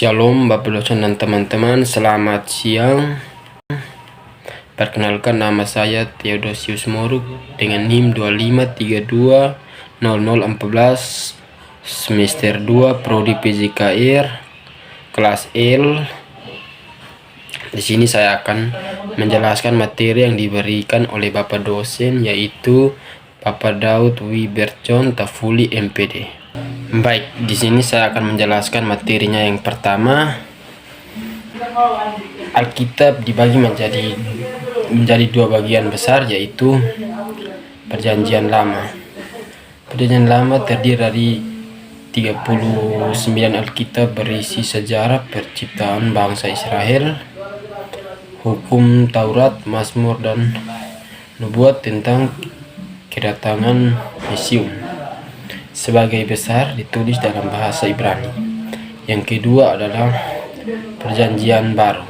Shalom Bapak dosen dan teman-teman, selamat siang. Perkenalkan, nama saya Theodosius Moruk dengan NIM 25320014 semester 2 Prodi PJKR kelas L. Di sini saya akan menjelaskan materi yang diberikan oleh Bapak dosen, yaitu Bapak Daud Wiberjon Tafuli MPD. Baik, di sini saya akan menjelaskan materinya. Yang pertama, Alkitab dibagi menjadi dua bagian besar, yaitu Perjanjian Lama. Perjanjian Lama terdiri dari 39 Alkitab berisi sejarah penciptaan bangsa Israel, hukum Taurat, Mazmur, dan nubuat tentang kedatangan Mesias. Sebagai besar ditulis dalam bahasa Ibrani. Yang kedua adalah Perjanjian Baru,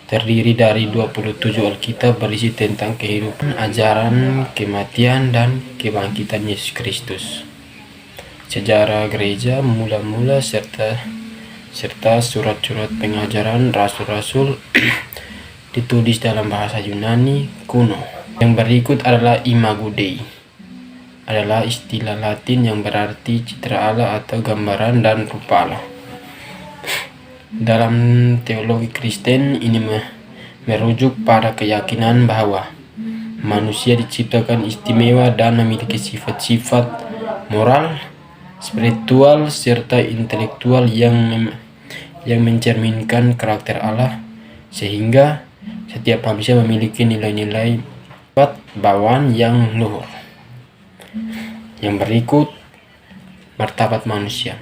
terdiri dari 27 Alkitab berisi tentang kehidupan, ajaran, kematian, dan kebangkitan Yesus Kristus, sejarah gereja mula-mula, serta surat-surat pengajaran rasul-rasul ditulis dalam bahasa Yunani kuno. Yang berikut adalah Imago Dei, adalah istilah Latin yang berarti citra Allah atau gambaran dan rupa Allah. Dalam teologi Kristen, ini merujuk pada keyakinan bahwa manusia diciptakan istimewa dan memiliki sifat-sifat moral, spiritual, serta intelektual yang mencerminkan karakter Allah, sehingga setiap manusia memiliki nilai-nilai bawaan yang luhur. Yang berikut, martabat manusia.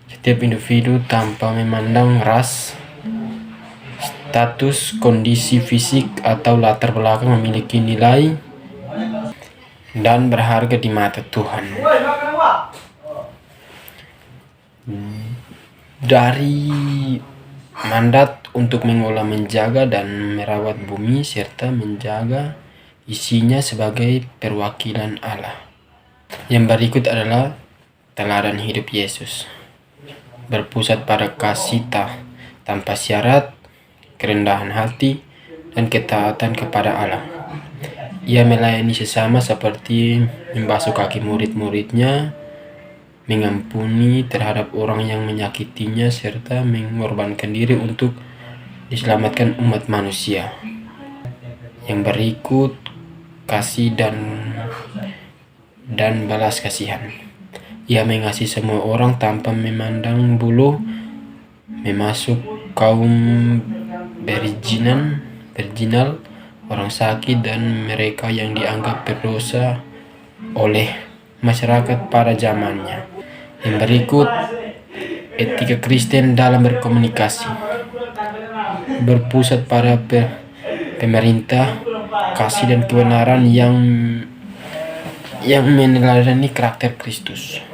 Setiap individu tanpa memandang ras, status, kondisi fisik, atau latar belakang memiliki nilai dan berharga di mata Tuhan. Dari mandat untuk mengolah, menjaga, dan merawat bumi serta menjaga isinya sebagai perwakilan Allah. Yang berikut adalah teladan hidup Yesus. Berpusat pada kasih tanpa syarat, kerendahan hati, dan ketaatan kepada Allah. Ia melayani sesama seperti membasuh kaki murid-muridnya, mengampuni terhadap orang yang menyakitinya, serta mengorbankan diri untuk diselamatkan umat manusia. Yang berikut, kasih dan balas kasihan. Ia mengasihi semua orang tanpa memandang bulu, memasuk kaum virginal, orang sakit, dan mereka yang dianggap berdosa oleh masyarakat pada zamannya. Yang berikut, etika Kristen dalam berkomunikasi. Berpusat pada pemerintah, kasih, dan kebenaran yang meneladani karakter Kristus.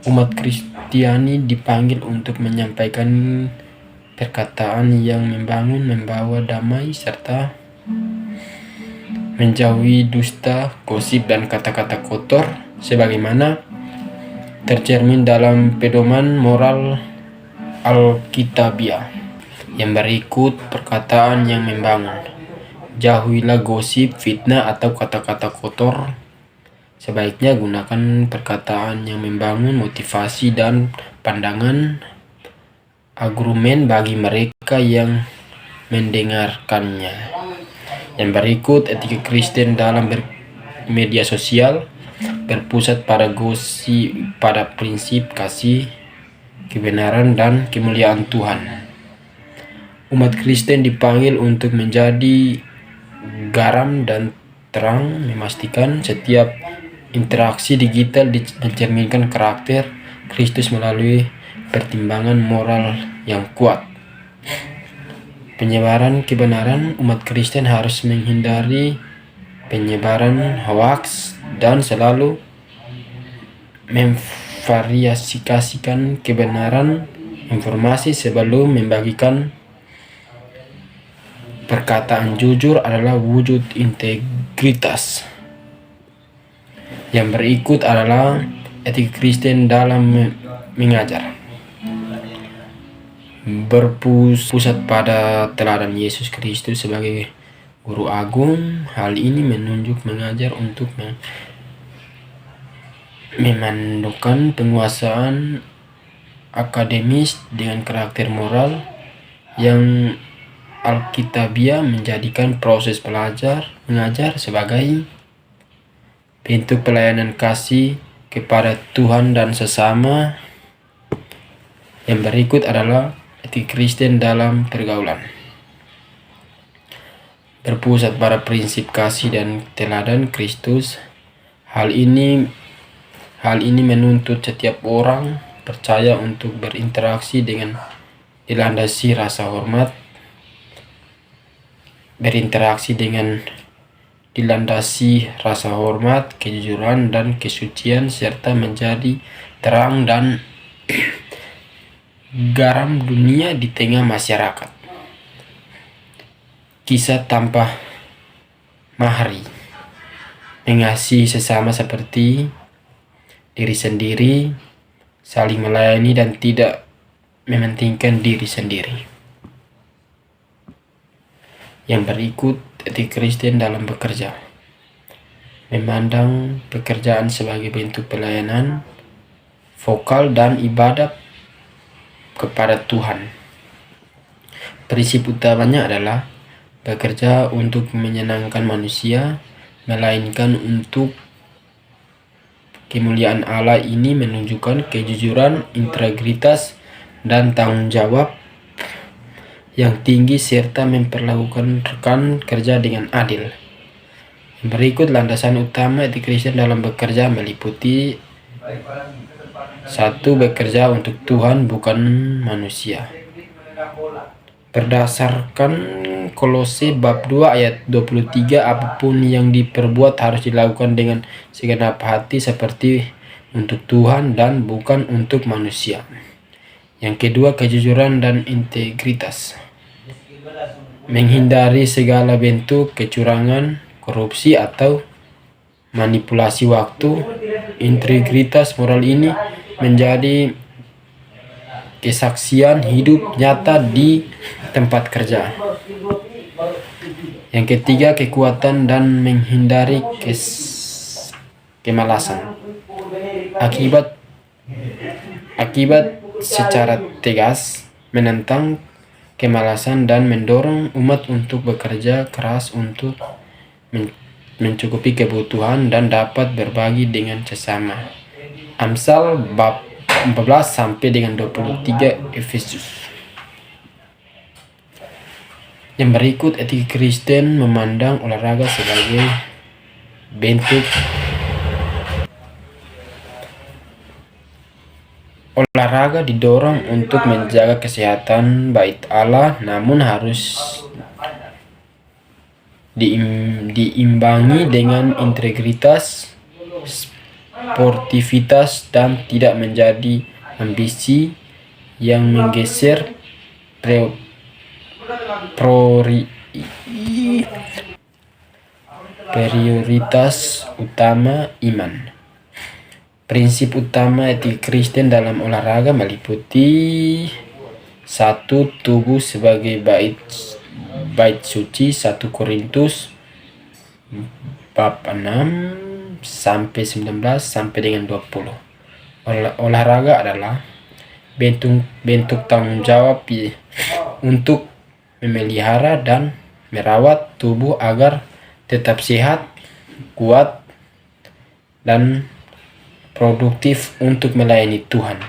Umat Kristiani dipanggil untuk menyampaikan perkataan yang membangun, membawa damai, serta menjauhi dusta, gosip, dan kata-kata kotor, sebagaimana tercermin dalam pedoman moral Alkitabiah. Yang berikut, perkataan yang membangun. Jauhilah gosip, fitnah, atau kata-kata kotor. Sebaiknya gunakan perkataan yang membangun, motivasi, dan pandangan argumen bagi mereka yang mendengarkannya. Yang berikut, etika Kristen dalam bermedia sosial. Berpusat pada prinsip kasih, kebenaran, dan kemuliaan Tuhan. Umat Kristen dipanggil untuk menjadi garam dan terang, memastikan setiap interaksi digital mencerminkan karakter Kristus melalui pertimbangan moral yang kuat. Penyebaran kebenaran. Umat Kristen harus menghindari penyebaran hoaks dan selalu memverifikasikan kebenaran informasi sebelum membagikan. Perkataan jujur adalah wujud integritas. Yang berikut adalah etika Kristen dalam mengajar. berpusat pada teladan Yesus Kristus sebagai guru agung. Hal ini menunjuk mengajar untuk memandukan penguasaan akademis dengan karakter moral yang alkitabiah, menjadikan proses mengajar sebagai bentuk pelayanan kasih kepada Tuhan dan sesama. Yang berikut adalah etika Kristen dalam pergaulan. Berpusat pada prinsip kasih dan teladan Kristus. Hal ini menuntut setiap orang percaya untuk berinteraksi dengan dilandasi rasa hormat, kejujuran dan kesucian, serta menjadi terang dan garam dunia di tengah masyarakat. Kisah tanpa mahari, mengasihi sesama seperti diri sendiri, saling melayani dan tidak mementingkan diri sendiri. Yang berikut etika Kristen dalam bekerja. Memandang pekerjaan sebagai bentuk pelayanan vokal dan ibadah kepada Tuhan. Prinsip utamanya adalah bekerja untuk menyenangkan manusia, melainkan untuk kemuliaan Allah. Ini menunjukkan kejujuran, integritas, dan tanggung jawab yang tinggi serta memperlakukan rekan kerja dengan adil. Berikut landasan utama etika Kristen dalam bekerja meliputi: 1. Bekerja untuk Tuhan bukan manusia. Berdasarkan Kolose bab 2 ayat 23, apapun yang diperbuat harus dilakukan dengan segenap hati seperti untuk Tuhan dan bukan untuk manusia. Yang kedua, kejujuran dan integritas. Menghindari segala bentuk kecurangan, korupsi, atau manipulasi waktu. Integritas moral ini menjadi kesaksian hidup nyata di tempat kerja. Yang ketiga, kekuatan dan menghindari kemalasan. Akibat secara tegas menentang kemalasan dan mendorong umat untuk bekerja keras untuk mencukupi kebutuhan dan dapat berbagi dengan sesama. Amsal bab 14 sampai dengan 23, Efesus. Yang berikut etika Kristen memandang olahraga sebagai bentuk olahraga didorong untuk menjaga kesehatan bait Allah, namun harus diimbangi dengan integritas, sportivitas, dan tidak menjadi ambisi yang menggeser prioritas utama iman. Prinsip utama etika Kristen dalam olahraga meliputi: 1. Tubuh sebagai bait suci, 1 Korintus bab 6 sampai 19 sampai dengan 20. Olahraga adalah bentuk tanggung jawab untuk memelihara dan merawat tubuh agar tetap sehat, kuat, dan produktif untuk melayani Tuhan.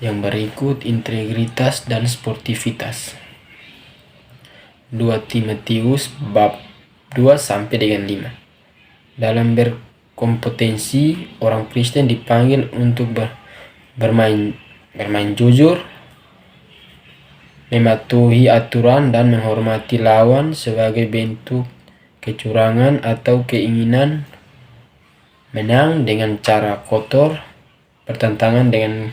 Yang berikut integritas dan sportivitas. 2 Timotius bab 2 sampai dengan 5. Dalam berkompetensi, orang Kristen dipanggil untuk bermain jujur, mematuhi aturan, dan menghormati lawan. Sebagai bentuk kecurangan atau keinginan menang dengan cara kotor bertentangan dengan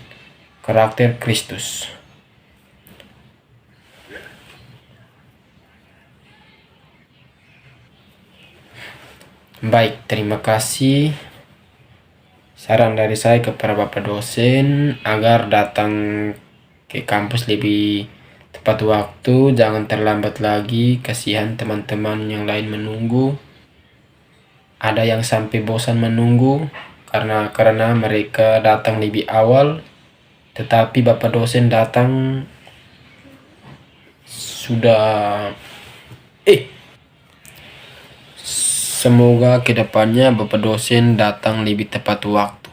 karakter Kristus. Baik, terima kasih. Saran dari saya kepada Bapak dosen agar datang ke kampus lebih tepat waktu, jangan terlambat lagi, kasihan teman-teman yang lain menunggu. Ada yang sampai bosan menunggu karena mereka datang lebih awal, tetapi Bapak dosen datang sudah semoga kedepannya Bapak dosen datang lebih tepat waktu.